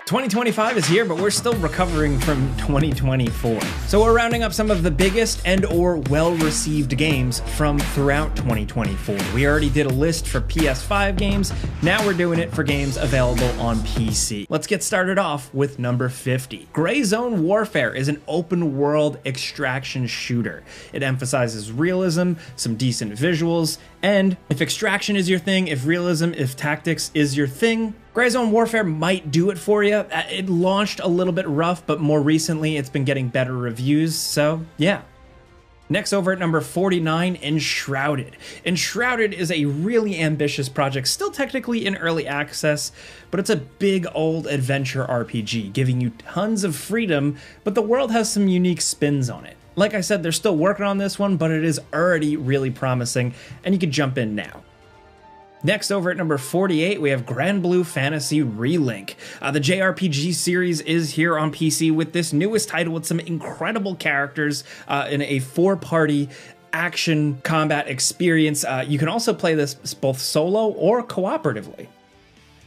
2025 is here, but we're still recovering from 2024. So we're rounding up some of the biggest and or well-received games from throughout 2024. We already did a list for PS5 games, now we're doing it for games available on PC. Let's get started off with number 50. Gray Zone Warfare is an open world extraction shooter. It emphasizes realism, some decent visuals, and if extraction is your thing, if realism, if tactics is your thing, Gray Zone Warfare might do it for you. It launched a little bit rough, but more recently it's been getting better reviews, so yeah. Next over at number 49, Enshrouded. Enshrouded is a really ambitious project, still technically in early access, but it's a big old adventure RPG, giving you tons of freedom, but the world has some unique spins on it. Like I said, they're still working on this one, but it is already really promising, and you can jump in now. Next over at number 48, we have Granblue Fantasy Relink. The JRPG series is here on PC with this newest title with some incredible characters in a 4-party action combat experience. You can also play this both solo or cooperatively.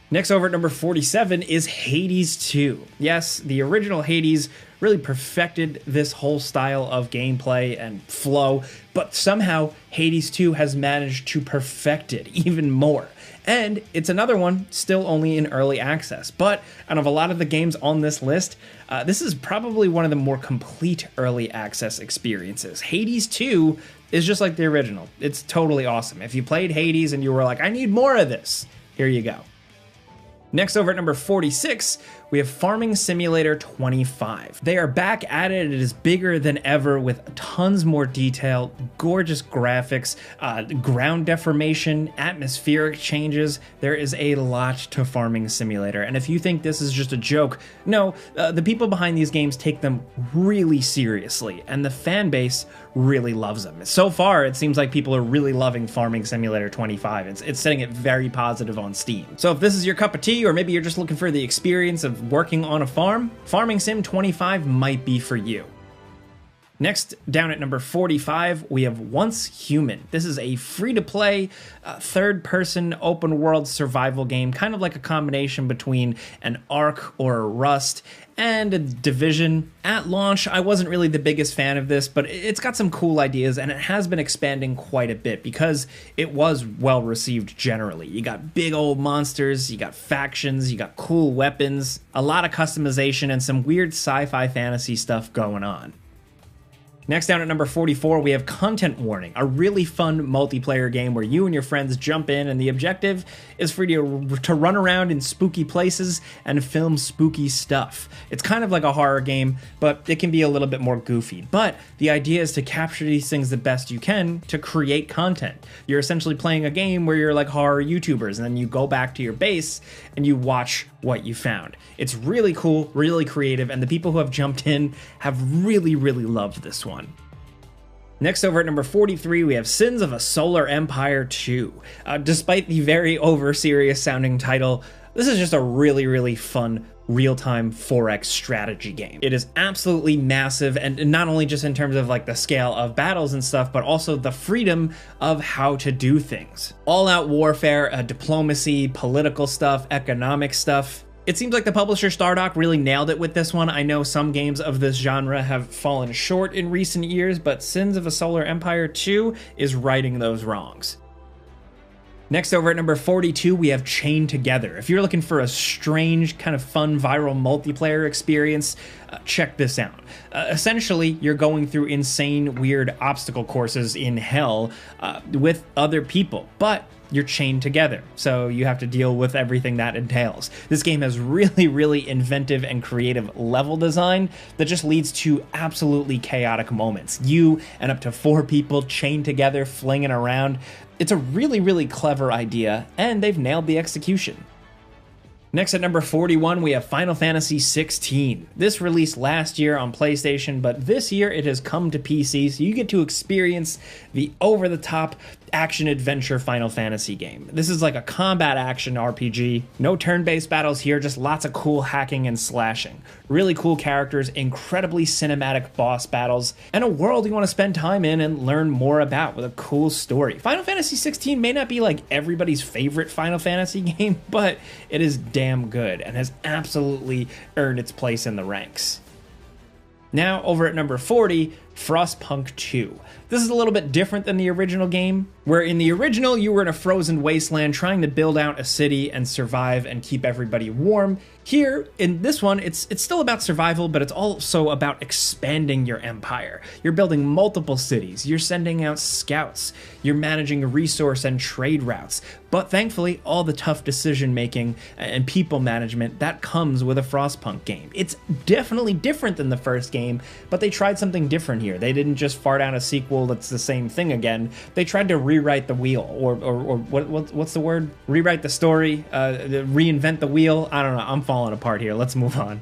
Next over at number 47 is Hades 2. Yes, the original Hades really perfected this whole style of gameplay and flow, but somehow Hades 2 has managed to perfect it even more. And it's another one still only in early access, but out of a lot of the games on this list, this is probably one of the more complete early access experiences. Hades 2 is just like the original. It's totally awesome. If you played Hades and you were like, I need more of this, here you go. Next over at number 46, we have Farming Simulator 25. They are back at it. It is bigger than ever with tons more detail, gorgeous graphics, ground deformation, atmospheric changes. There is a lot to Farming Simulator. And if you think this is just a joke, no, the people behind these games take them really seriously, and the fan base really loves them. So far, it seems like people are really loving Farming Simulator 25. It's setting it very positive on Steam. So if this is your cup of tea, or maybe you're just looking for the experience of working on a farm, Farming Sim 25 might be for you. Next, down at number 45, we have Once Human. This is a free-to-play, third-person, open-world survival game, kind of like a combination between an Ark or a Rust and a Division. At launch, I wasn't really the biggest fan of this, but it's got some cool ideas, and it has been expanding quite a bit because it was well-received generally. You got big old monsters, you got factions, you got cool weapons, a lot of customization, and some weird sci-fi fantasy stuff going on. Next down at number 44, we have Content Warning, a really fun multiplayer game where you and your friends jump in, and the objective is for you to run around in spooky places and film spooky stuff. It's kind of like a horror game, but it can be a little bit more goofy. But the idea is to capture these things the best you can to create content. You're essentially playing a game where you're like horror YouTubers, and then you go back to your base and you watch what you found. It's really cool, really creative, and the people who have jumped in have really, really loved this one. Next over at number 43, we have Sins of a Solar Empire 2. Despite the very over-serious sounding title, this is just a really, really fun real-time 4X strategy game. It is absolutely massive, and not only just in terms of like the scale of battles and stuff, but also the freedom of how to do things. All-out warfare, diplomacy, political stuff, economic stuff. It seems like the publisher Stardock really nailed it with this one. I know some games of this genre have fallen short in recent years, but Sins of a Solar Empire 2 is righting those wrongs. Next over at number 42, we have Chained Together. If you're looking for a strange, kind of fun, viral multiplayer experience, check this out. Essentially, you're going through insane, weird obstacle courses in hell with other people, but you're chained together, so you have to deal with everything that entails. This game has really, really inventive and creative level design that just leads to absolutely chaotic moments. You and up to 4 people chained together, flinging around. It's a really, really clever idea, and they've nailed the execution. Next at number 41, we have Final Fantasy XVI. This released last year on PlayStation, but this year it has come to PC, so you get to experience the over-the-top action-adventure Final Fantasy game. This is like a combat action RPG. No turn-based battles here, just lots of cool hacking and slashing. Really cool characters, incredibly cinematic boss battles, and a world you want to spend time in and learn more about with a cool story. Final Fantasy XVI may not be like everybody's favorite Final Fantasy game, but it is damn damn good and has absolutely earned its place in the ranks. Now, over at number 40, Frostpunk 2. This is a little bit different than the original game, where in the original you were in a frozen wasteland trying to build out a city and survive and keep everybody warm. Here, in this one, it's still about survival, but it's also about expanding your empire. You're building multiple cities, you're sending out scouts, you're managing resource and trade routes, but thankfully all the tough decision making and people management that comes with a Frostpunk game. It's definitely different than the first game, but they tried something different here. They didn't just fart out a sequel that's the same thing again. They tried to rewrite the wheel, or what's the word? Rewrite the story, reinvent the wheel. I don't know, I'm falling apart here. Let's move on.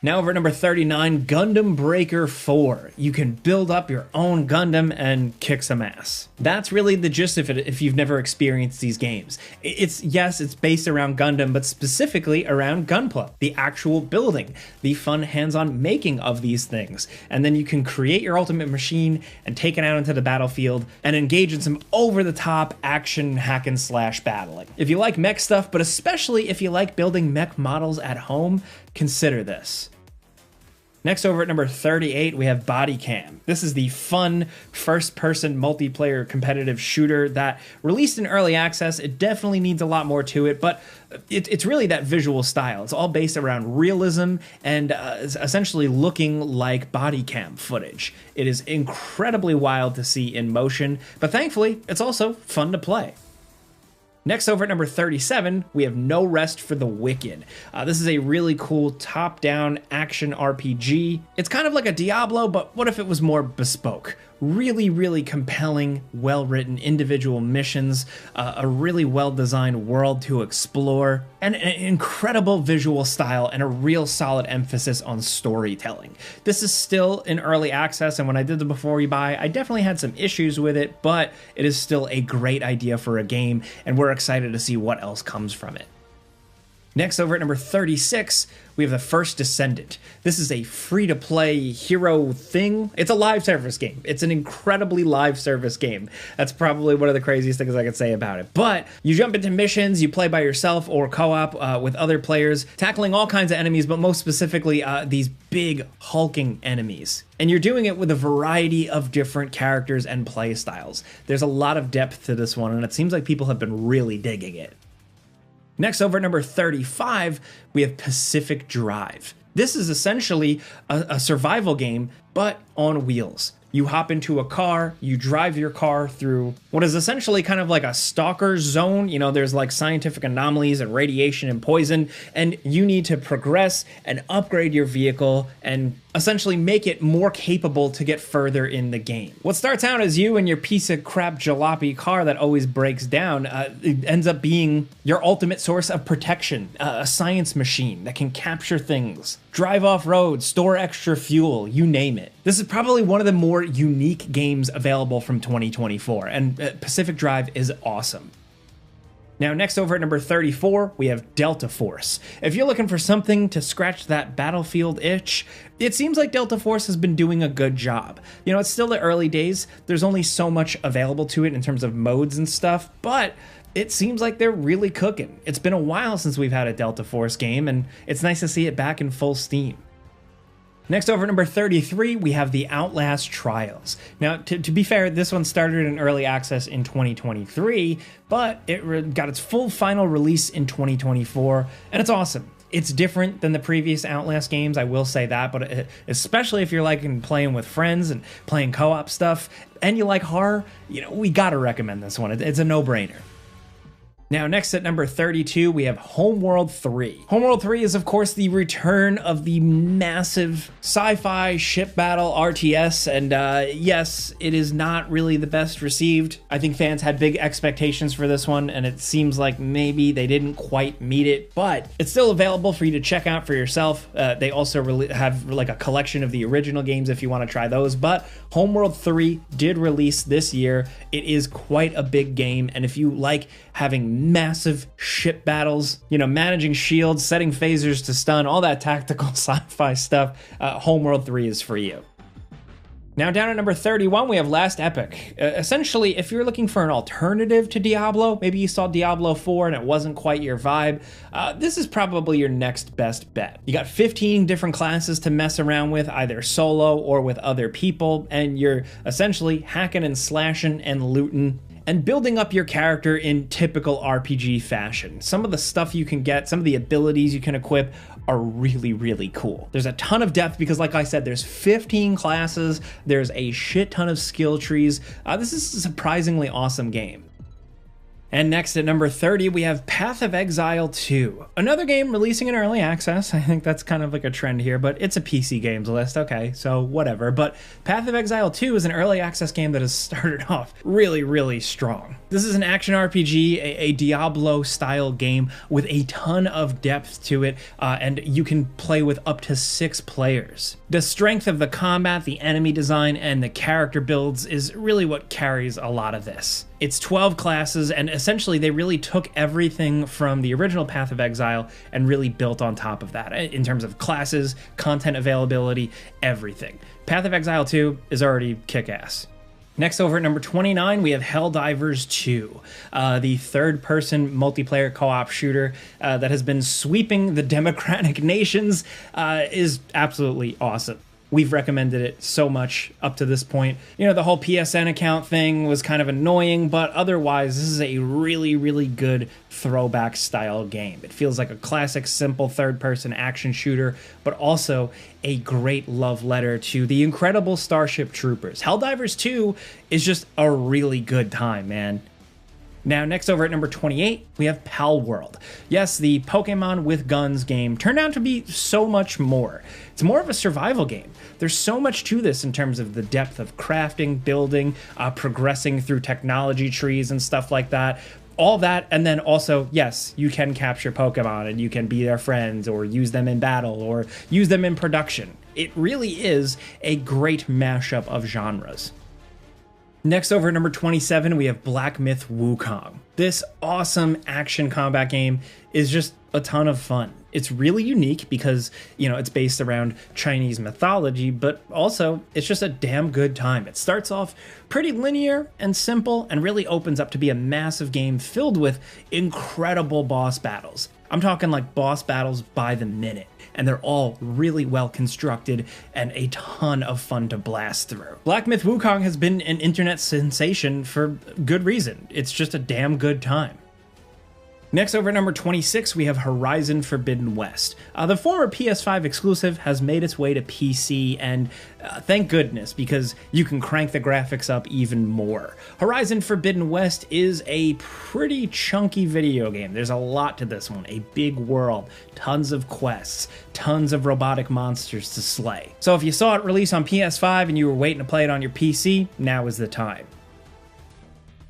Now over at number 39, Gundam Breaker 4. You can build up your own Gundam and kick some ass. That's really the gist of it if you've never experienced these games. Yes, it's based around Gundam, but specifically around gunpla, the actual building, the fun hands-on making of these things. And then you can create your ultimate machine and take it out into the battlefield and engage in some over-the-top action hack and slash battling. If you like mech stuff, but especially if you like building mech models at home, consider this. Next, over at number 38, we have Bodycam. This is the fun first-person multiplayer competitive shooter that released in early access. It definitely needs a lot more to it, but it's really that visual style. It's all based around realism and essentially looking like Bodycam footage. It is incredibly wild to see in motion, but thankfully, it's also fun to play. Next, over at number 37, we have No Rest for the Wicked. This is a really cool top-down action RPG. It's kind of like a Diablo, but what if it was more bespoke? Really, really compelling, well-written individual missions, a really well-designed world to explore, and an incredible visual style and a real solid emphasis on storytelling. This is still in early access, and when I did the before you buy, I definitely had some issues with it, but it is still a great idea for a game, and we're excited to see what else comes from it. Next, over at number 36, we have the First Descendant. This is a free-to-play hero thing. It's a live service game. It's an incredibly live service game. That's probably one of the craziest things I could say about it. But you jump into missions, you play by yourself or co-op with other players, tackling all kinds of enemies, but most specifically these big hulking enemies. And you're doing it with a variety of different characters and play styles. There's a lot of depth to this one, and it seems like people have been really digging it. Next, over at number 35, we have Pacific Drive. This is essentially a survival game, but on wheels. You hop into a car, you drive your car through what is essentially kind of like a stalker zone. You know, there's like scientific anomalies and radiation and poison, and you need to progress and upgrade your vehicle and essentially make it more capable to get further in the game. What starts out as you and your piece of crap jalopy car that always breaks down, it ends up being your ultimate source of protection, a science machine that can capture things, drive off-road, store extra fuel, you name it. This is probably one of the more unique games available from 2024, and Pacific Drive is awesome. Now, next over at number 34, we have Delta Force. If you're looking for something to scratch that Battlefield itch, it seems like Delta Force has been doing a good job. You know, it's still the early days. There's only so much available to it in terms of modes and stuff, but it seems like they're really cooking. It's been a while since we've had a Delta Force game, and it's nice to see it back in full steam. Next, over at number 33, we have the Outlast Trials. Now, to be fair, this one started in early access in 2023, but it got its full final release in 2024, and it's awesome. It's different than the previous Outlast games, I will say that, but especially if you're liking playing with friends and playing co-op stuff, and you like horror, you know, we gotta recommend this one. It's a no-brainer. Now, next at number 32, we have Homeworld 3. Homeworld 3 is, of course, the return of the massive sci-fi ship battle RTS, and yes, it is not really the best received. I think fans had big expectations for this one, and it seems like maybe they didn't quite meet it, but it's still available for you to check out for yourself. They also have like a collection of the original games if you want to try those, but Homeworld 3 did release this year. It is quite a big game, and if you like having massive ship battles, you know, managing shields, setting phasers to stun, all that tactical sci-fi stuff, Homeworld 3 is for you. Now down at number 31, we have Last Epoch. Essentially, if you're looking for an alternative to Diablo, maybe you saw Diablo 4 and it wasn't quite your vibe, this is probably your next best bet. You got 15 different classes to mess around with, either solo or with other people, and you're essentially hacking and slashing and looting and building up your character in typical RPG fashion. Some of the stuff you can get, some of the abilities you can equip are really, really cool. There's a ton of depth because, like I said, there's 15 classes, there's a shit ton of skill trees. This is a surprisingly awesome game. And next at number 30, we have Path of Exile 2. Another game releasing in early access. I think that's kind of like a trend here, but it's a PC games list, okay, so whatever. But Path of Exile 2 is an early access game that has started off really, really strong. This is an action RPG, a Diablo-style game with a ton of depth to it, and you can play with up to 6 players. The strength of the combat, the enemy design, and the character builds is really what carries a lot of this. It's 12 classes, and essentially they really took everything from the original Path of Exile and really built on top of that in terms of classes, content availability, everything. Path of Exile 2 is already kick-ass. Next, over at number 29, we have Helldivers 2, the third-person multiplayer co-op shooter that has been sweeping the democratic nations, is absolutely awesome. We've recommended it so much up to this point. You know, the whole PSN account thing was kind of annoying, but otherwise, this is a really, really good throwback style game. It feels like a classic, simple third-person action shooter, but also a great love letter to the incredible Starship Troopers. Helldivers 2 is just a really good time, man. Now, next over at number 28, we have Palworld. Yes, the Pokemon with guns game turned out to be so much more. It's more of a survival game. There's so much to this in terms of the depth of crafting, building, progressing through technology trees and stuff like that. All that, and then also, yes, you can capture Pokemon and you can be their friends or use them in battle or use them in production. It really is a great mashup of genres. Next, over at number 27, we have Black Myth Wukong. This awesome action combat game is just a ton of fun. It's really unique because, you know, it's based around Chinese mythology, but also it's just a damn good time. It starts off pretty linear and simple and really opens up to be a massive game filled with incredible boss battles. I'm talking like boss battles by the minute, and they're all really well constructed and a ton of fun to blast through. Black Myth Wukong has been an internet sensation for good reason. It's just a damn good time. Next, over at number 26, we have Horizon Forbidden West. The former PS5 exclusive has made its way to PC, and thank goodness, because you can crank the graphics up even more. Horizon Forbidden West is a pretty chunky video game. There's a lot to this one. A big world, tons of quests, tons of robotic monsters to slay. So if you saw it release on PS5 and you were waiting to play it on your PC, now is the time.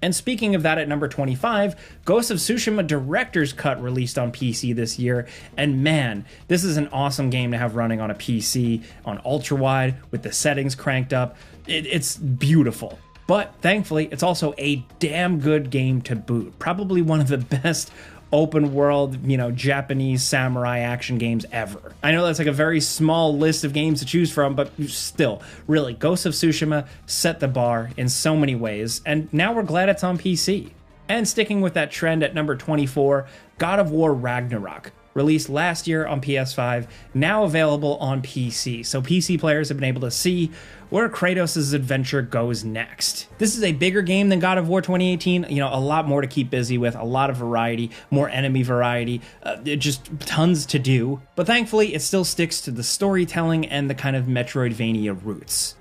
And speaking of that, at number 25, Ghost of Tsushima Director's Cut released on PC this year, and man, this is an awesome game to have running on a PC, on ultra-wide, with the settings cranked up. It's beautiful. But thankfully, it's also a damn good game to boot. Probably one of the best open world, you know, Japanese samurai action games ever. I know that's like a very small list of games to choose from, but still, really, Ghost of Tsushima set the bar in so many ways, and now we're glad it's on PC. And sticking with that trend at number 24, God of War Ragnarok. Released last year on PS5, now available on PC, so PC players have been able to see where Kratos' adventure goes next. This is a bigger game than God of War 2018, you know, a lot more to keep busy with, a lot of variety, more enemy variety, just tons to do, but thankfully it still sticks to the storytelling and the kind of Metroidvania roots.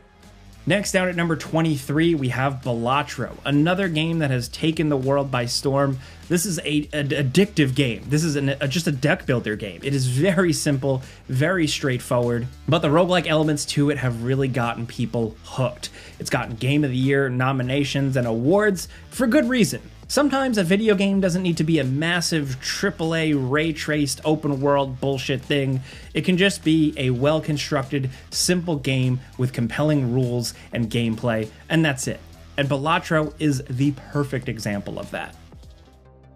Next, out at number 23, we have Balatro, another game that has taken the world by storm. This is an addictive game. This is just a deck builder game. It is very simple, very straightforward, but the roguelike elements to it have really gotten people hooked. It's gotten Game of the Year nominations and awards for good reason. Sometimes a video game doesn't need to be a massive AAA ray-traced open world bullshit thing. It can just be a well-constructed, simple game with compelling rules and gameplay, and that's it. And Balatro is the perfect example of that.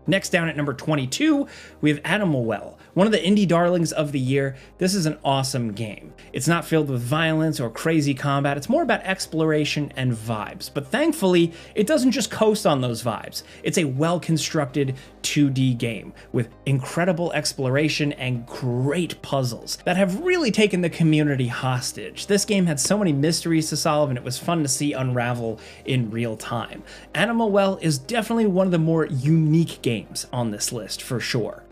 Next, down at number 22, we have Animal Well, One of the indie darlings of the year, this is an awesome game. It's not filled with violence or crazy combat, it's more about exploration and vibes. But thankfully, it doesn't just coast on those vibes. It's a well-constructed 2D game with incredible exploration and great puzzles that have really taken the community hostage. This game had so many mysteries to solve, and it was fun to see unravel in real time. Animal Well is definitely one of the more unique games on this list for sure.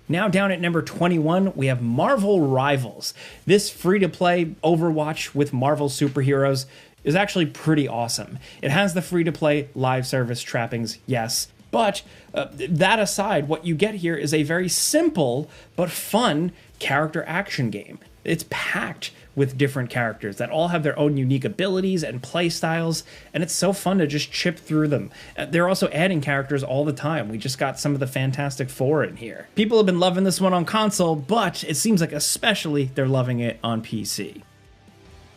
Now down at number 21, we have Marvel Rivals. This free-to-play Overwatch with Marvel superheroes is actually pretty awesome. It has the free-to-play live service trappings, yes, but that aside, what you get here is a very simple but fun character action game. It's packed with different characters that all have their own unique abilities and play styles, and it's so fun to just chip through them. They're also adding characters all the time. We just got some of the Fantastic Four in here. People have been loving this one on console, but it seems like especially they're loving it on PC.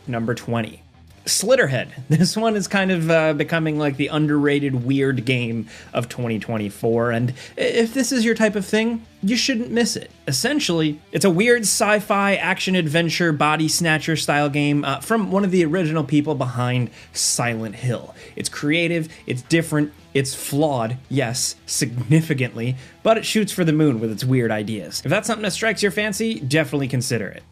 Number 20. Slitterhead. This one is kind of becoming like the underrated weird game of 2024, and if this is your type of thing, you shouldn't miss it. Essentially, it's a weird sci-fi action-adventure body snatcher style game from one of the original people behind Silent Hill. It's creative, it's different, it's flawed, yes, significantly, but it shoots for the moon with its weird ideas. If that's something that strikes your fancy, definitely consider it.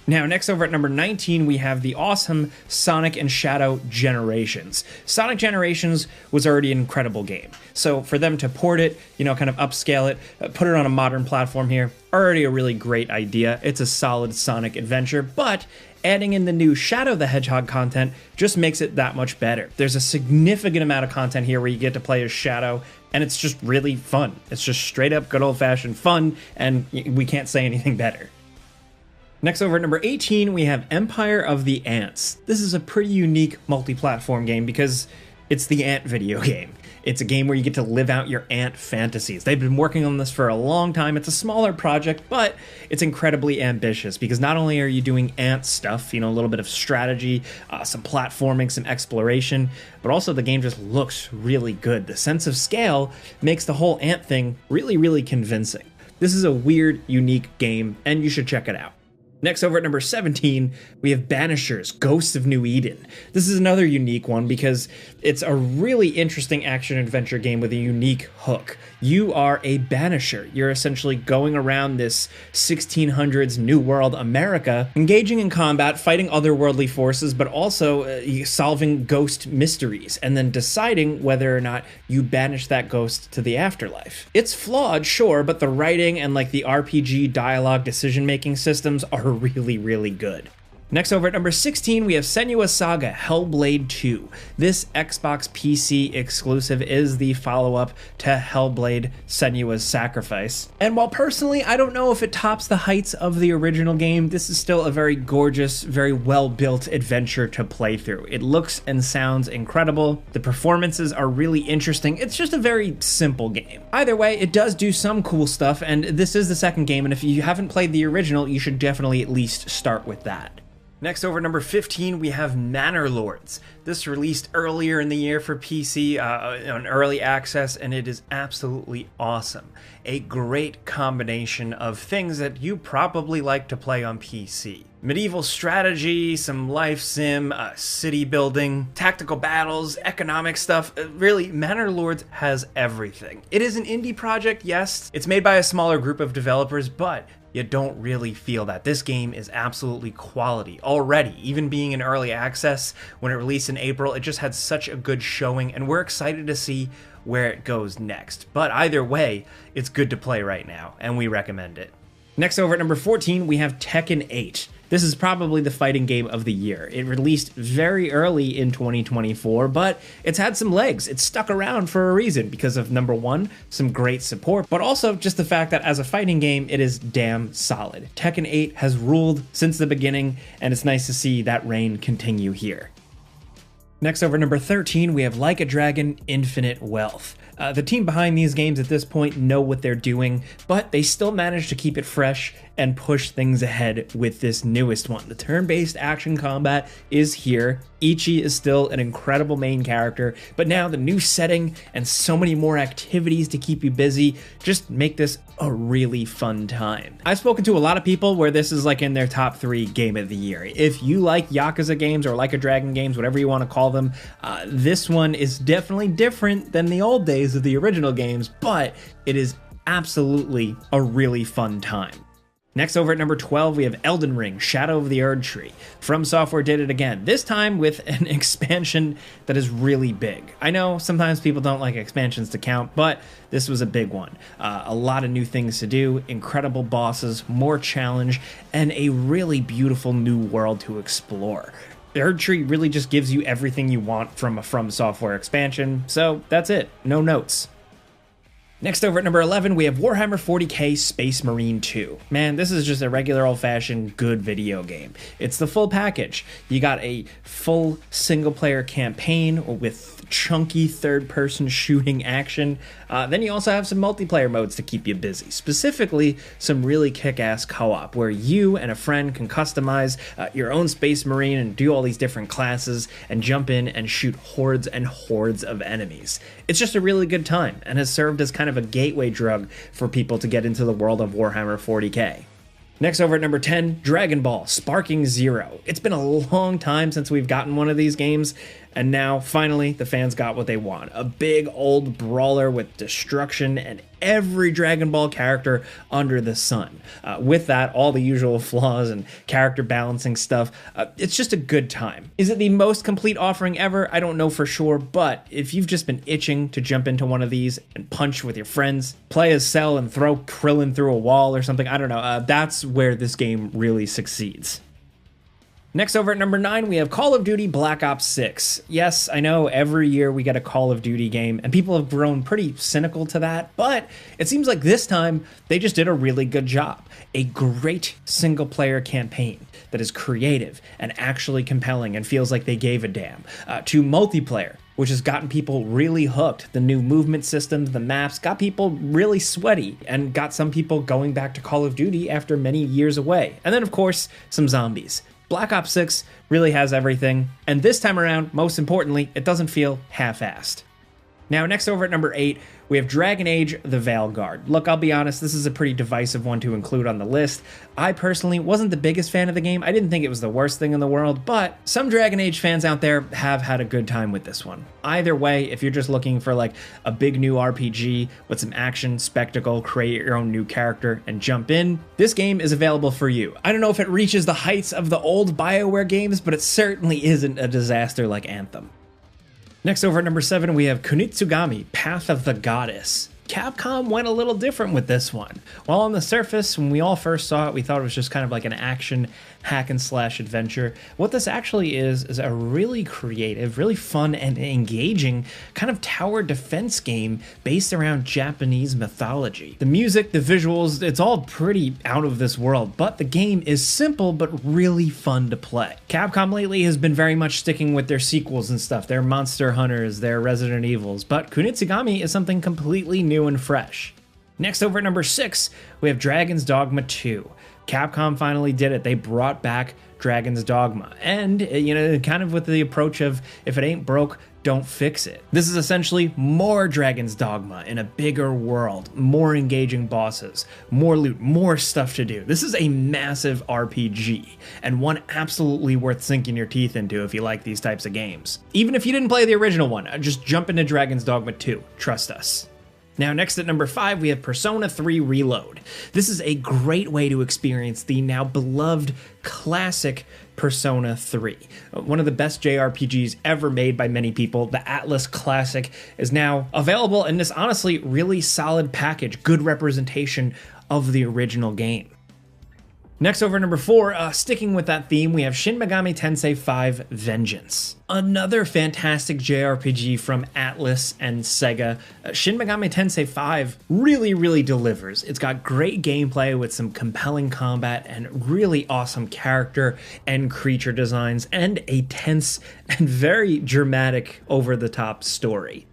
Now, next over at number 19, we have the awesome Sonic and Shadow Generations. Sonic Generations was already an incredible game. So for them to port it, kind of upscale it, put it on a modern platform here, already a really great idea. It's a solid Sonic adventure, but adding in the new Shadow the Hedgehog content just makes it that much better. There's a significant amount of content here where you get to play as Shadow, and it's just really fun. It's just straight up good old-fashioned fun, and we can't say anything better. Next over at number 18, we have Empire of the Ants. This is a pretty unique multi-platform game because it's the ant video game. It's a game where you get to live out your ant fantasies. They've been working on this for a long time. It's a smaller project, but it's incredibly ambitious because not only are you doing ant stuff, a little bit of strategy, some platforming, some exploration, but also the game just looks really good. The sense of scale makes the whole ant thing really, really convincing. This is a weird, unique game, and you should check it out. Next over at number 17, we have Banishers, Ghosts of New Eden. This is another unique one because it's a really interesting action-adventure game with a unique hook. You are a Banisher. You're essentially going around this 1600s New World America, engaging in combat, fighting otherworldly forces, but also solving ghost mysteries, and then deciding whether or not you banish that ghost to the afterlife. It's flawed, sure, but the writing and the RPG dialogue decision-making systems are really, really good. Next over at number 16, we have Senua Saga Hellblade 2. This Xbox PC exclusive is the follow-up to Hellblade Senua's Sacrifice. And while personally I don't know if it tops the heights of the original game, this is still a very gorgeous, very well-built adventure to play through. It looks and sounds incredible. The performances are really interesting. It's just a very simple game. Either way, it does do some cool stuff, and this is the second game, and if you haven't played the original, you should definitely at least start with that. Next over at number 15, we have Manor Lords. This released earlier in the year for PC on early access, and it is absolutely awesome. A great combination of things that you probably like to play on PC. Medieval strategy, some life sim, city building, tactical battles, economic stuff. Really, Manor Lords has everything. It is an indie project, yes. It's made by a smaller group of developers, but you don't really feel that. This game is absolutely quality already. Even being in early access, when it released in April, it just had such a good showing, and we're excited to see where it goes next. But either way, it's good to play right now, and we recommend it. Next over at number 14, we have Tekken 8. This is probably the fighting game of the year. It released very early in 2024, but it's had some legs. It's stuck around for a reason because of, number one, some great support, but also just the fact that as a fighting game, it is damn solid. Tekken 8 has ruled since the beginning, and it's nice to see that reign continue here. Next over number 13, we have Like a Dragon Infinite Wealth. The team behind these games at this point know what they're doing, but they still managed to keep it fresh and push things ahead with this newest one. The turn-based action combat is here. Ichi is still an incredible main character, but now the new setting and so many more activities to keep you busy just make this a really fun time. I've spoken to a lot of people where this is like in their top 3 game of the year. If you like Yakuza games or like a Dragon games, whatever you want to call them, this one is definitely different than the old days of the original games, but it is absolutely a really fun time. Next, over at number 12, we have Elden Ring, Shadow of the Erdtree. From Software did it again, this time with an expansion that is really big. I know sometimes people don't like expansions to count, but this was a big one. A lot of new things to do, incredible bosses, more challenge, and a really beautiful new world to explore. Erdtree really just gives you everything you want from a From Software expansion, so that's it, no notes. Next, over at number 11, we have Warhammer 40k Space Marine 2. Man, this is just a regular old-fashioned good video game. It's the full package. You got a full single-player campaign with chunky third-person shooting action. Then you also have some multiplayer modes to keep you busy. Specifically, some really kick-ass co-op where you and a friend can customize your own Space Marine and do all these different classes and jump in and shoot hordes and hordes of enemies. It's just a really good time and has served as kind of a gateway drug for people to get into the world of Warhammer 40k. Next, over at number 10, Dragon Ball Sparking Zero. It's been a long time since we've gotten one of these games, and now, finally, the fans got what they want. A big old brawler with destruction and every Dragon Ball character under the sun. With that, all the usual flaws and character balancing stuff, it's just a good time. Is it the most complete offering ever? I don't know for sure, but if you've just been itching to jump into one of these and punch with your friends, play as Cell and throw Krillin through a wall or something, I don't know, that's where this game really succeeds. Next, over at number 9, we have Call of Duty Black Ops 6. Yes, I know every year we get a Call of Duty game, and people have grown pretty cynical to that, but it seems like this time they just did a really good job. A great single-player campaign that is creative and actually compelling and feels like they gave a damn. To multiplayer, which has gotten people really hooked. The new movement systems, the maps, got people really sweaty and got some people going back to Call of Duty after many years away. And then, of course, some zombies. Black Ops 6 really has everything, and this time around, most importantly, it doesn't feel half-assed. Now, next over at number 8, we have Dragon Age: The Veilguard. Look, I'll be honest, this is a pretty divisive one to include on the list. I personally wasn't the biggest fan of the game. I didn't think it was the worst thing in the world, but some Dragon Age fans out there have had a good time with this one. Either way, if you're just looking for like a big new RPG with some action, spectacle, create your own new character, and jump in, this game is available for you. I don't know if it reaches the heights of the old BioWare games, but it certainly isn't a disaster like Anthem. Next, over at number 7, we have Kunitsu-Gami, Path of the Goddess. Capcom went a little different with this one. While on the surface, when we all first saw it, we thought it was just kind of like an action hack and slash adventure. What this actually is a really creative, really fun and engaging kind of tower defense game based around Japanese mythology. The music, the visuals, it's all pretty out of this world, but the game is simple but really fun to play. Capcom lately has been very much sticking with their sequels and stuff, their Monster Hunters, their Resident Evils, but Kunitsu-Gami is something completely new and fresh. Next, over at number 6, we have Dragon's Dogma 2. Capcom finally did it. They brought back Dragon's Dogma, and kind of with the approach of if it ain't broke, don't fix it. This is essentially more Dragon's Dogma in a bigger world, more engaging bosses, more loot, more stuff to do. This is a massive RPG, and one absolutely worth sinking your teeth into if you like these types of games. Even if you didn't play the original one, just jump into Dragon's Dogma 2. Trust us. Now, next at number 5, we have Persona 3 Reload. This is a great way to experience the now beloved classic Persona 3. One of the best JRPGs ever made by many people. The Atlas Classic is now available in this honestly really solid package, good representation of the original game. Next, over number 4, sticking with that theme, we have Shin Megami Tensei 5 Vengeance. Another fantastic JRPG from Atlas and Sega. Shin Megami Tensei 5 really delivers. It's got great gameplay with some compelling combat and really awesome character and creature designs and a tense and very dramatic over-the-top story.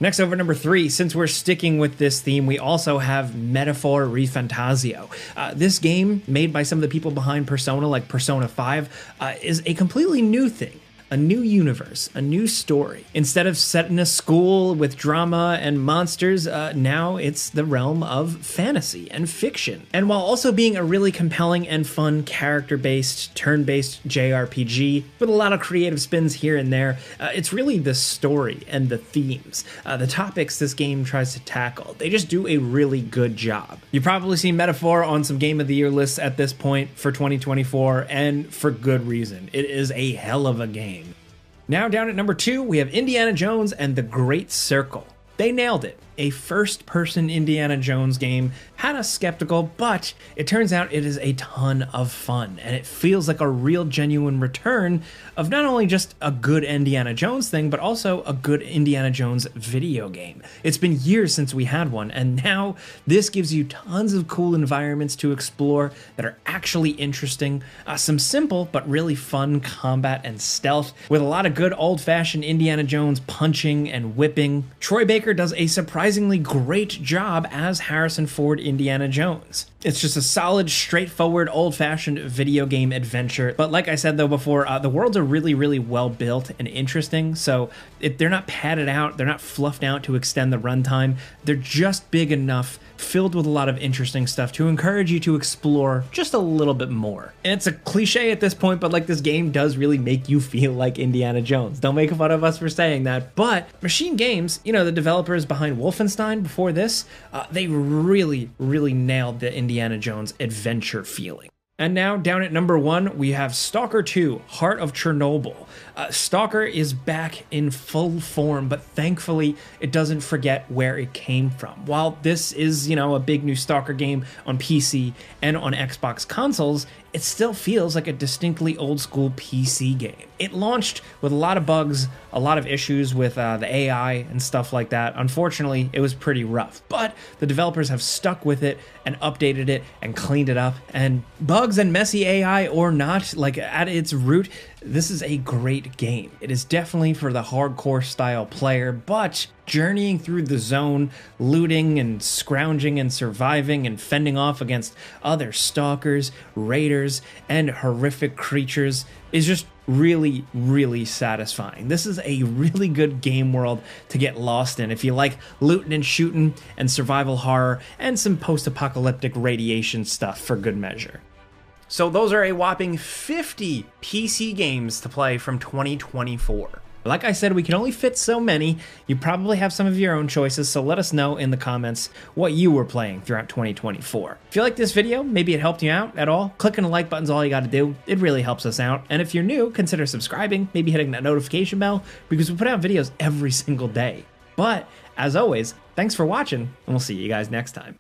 Next, over number 3, since we're sticking with this theme, we also have Metaphor Refantasio. This game, made by some of the people behind Persona, like Persona 5, is a completely new thing. A new universe, a new story. Instead of set in a school with drama and monsters, now it's the realm of fantasy and fiction. And while also being a really compelling and fun character-based, turn-based JRPG with a lot of creative spins here and there, it's really the story and the themes, the topics this game tries to tackle. They just do a really good job. You've probably seen Metaphor on some Game of the Year lists at this point for 2024, and for good reason. It is a hell of a game. Now down at number 2, we have Indiana Jones and the Great Circle. They nailed it. A first-person Indiana Jones game, had us skeptical, but it turns out it is a ton of fun, and it feels like a real genuine return of not only just a good Indiana Jones thing, but also a good Indiana Jones video game. It's been years since we had one, and now this gives you tons of cool environments to explore that are actually interesting, some simple but really fun combat and stealth, with a lot of good old-fashioned Indiana Jones punching and whipping. Troy Baker does a surprisingly great job as Harrison Ford Indiana Jones. It's just a solid, straightforward, old-fashioned video game adventure. But like I said though before, the worlds are really, really well built and interesting. So they're not padded out, they're not fluffed out to extend the runtime. They're just big enough, filled with a lot of interesting stuff to encourage you to explore just a little bit more. And it's a cliche at this point, but like this game does really make you feel like Indiana Jones. Don't make fun of us for saying that. But Machine Games, you know, the developers behind Wolfenstein before this, they really, really nailed the Indiana Jones adventure feeling. And now, down at number 1, we have Stalker 2, Heart of Chernobyl. Stalker is back in full form, but thankfully it doesn't forget where it came from. While this is, you know, a big new Stalker game on PC and on Xbox consoles, it still feels like a distinctly old school PC game. It launched with a lot of bugs, a lot of issues with the AI and stuff like that. Unfortunately, it was pretty rough, but the developers have stuck with it and updated it and cleaned it up. And bugs and messy AI or not, like at its root, this is a great game. It is definitely for the hardcore style player, but journeying through the zone, looting and scrounging and surviving and fending off against other stalkers, raiders, and horrific creatures is just really, really satisfying. This is a really good game world to get lost in if you like looting and shooting and survival horror and some post-apocalyptic radiation stuff for good measure. So those are a whopping 50 PC games to play from 2024. Like I said, we can only fit so many. You probably have some of your own choices, so let us know in the comments what you were playing throughout 2024. If you like this video, maybe it helped you out at all, clicking the like button's all you gotta do. It really helps us out. And if you're new, consider subscribing, maybe hitting that notification bell, because we put out videos every single day. But as always, thanks for watching, and we'll see you guys next time.